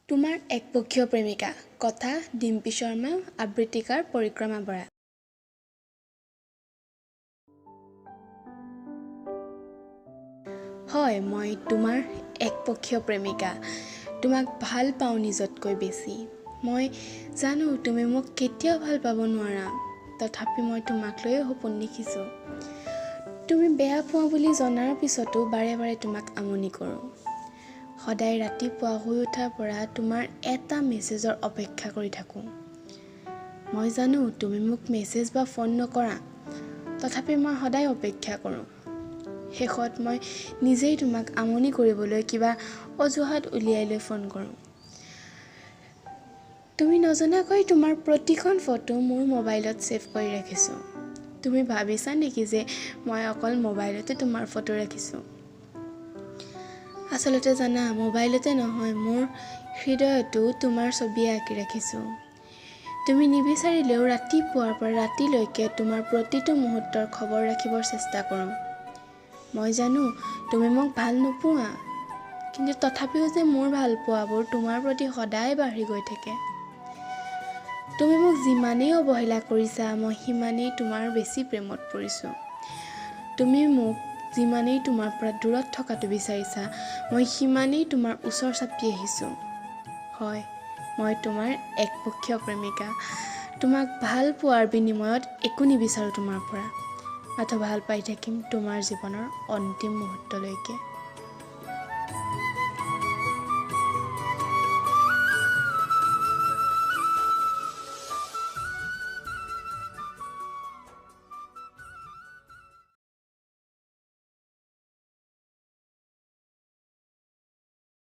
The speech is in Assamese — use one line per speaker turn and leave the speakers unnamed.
তোমাৰ একপক্ষীয় প্ৰেমিকা কথা ডিম্পী শৰ্মা আবৃত্তিকাৰ পৰিক্ৰমা বৰা। হয়, মই তোমাৰ একপক্ষীয় প্ৰেমিকা। তোমাক ভাল পাওঁ নিজতকৈ বেছি। মই জানো তুমি মোক কেতিয়াও ভাল পাব নোৱাৰা, তথাপি মই তোমাক লৈয়ে সপোন দেখিছোঁ। তুমি বেয়া পোৱা বুলি জনাৰ পিছতো বাৰে বাৰে তোমাক আমনি কৰোঁ। সদায় ৰাতিপুৱা শুই উঠাৰ পৰা তোমাৰ এটা মেছেজৰ অপেক্ষা কৰি থাকোঁ। মই জানো তুমি মোক মেছেজ বা ফোন নকৰা, তথাপি মই সদায় অপেক্ষা কৰোঁ। শেষত মই নিজেই তোমাক আমনি কৰিবলৈ কিবা অজুহাত উলিয়াই লৈ ফোন কৰোঁ। তুমি নজনাকৈ তোমাৰ প্ৰতিখন ফটো মোৰ মোবাইলত ছেভ কৰি ৰাখিছোঁ। তুমি ভাবিছা নেকি যে মই অকল মোবাইলতে তোমাৰ ফটো ৰাখিছোঁ? আচলতে জানা, মোবাইলতে নহয়, মোৰ হৃদয়তো তোমাৰ ছবি আঁকি ৰাখিছোঁ। তুমি নিবিচাৰিলেও ৰাতিপুৱাৰ পৰা ৰাতিলৈকে তোমাৰ প্ৰতিটো মুহূৰ্তৰ খবৰ ৰাখিবৰ চেষ্টা কৰোঁ। মই জানো তুমি মোক ভাল নোপোৱা, কিন্তু তথাপিও যে মোৰ ভাল পোৱাবোৰ তোমাৰ প্ৰতি সদায় বাঢ়ি গৈ থাকে। তুমি মোক যিমানেই অৱহেলা কৰিছা, মই সিমানেই তোমাৰ বেছি প্ৰেমত পৰিছোঁ। তুমি মোক যিমানেই তোমাৰ পৰা দূৰত থকাটো বিচাৰিছা, মই সিমানেই তোমাৰ ওচৰ চাপি আহিছোঁ। হয়, মই তোমাৰ একপক্ষীয় প্ৰেমিকা। তোমাক ভাল পোৱাৰ বিনিময়ত একো নিবিচাৰোঁ তোমাৰ পৰা, মাথো ভাল পাই থাকিম তোমাৰ জীৱনৰ অন্তিম মুহূৰ্তলৈকে।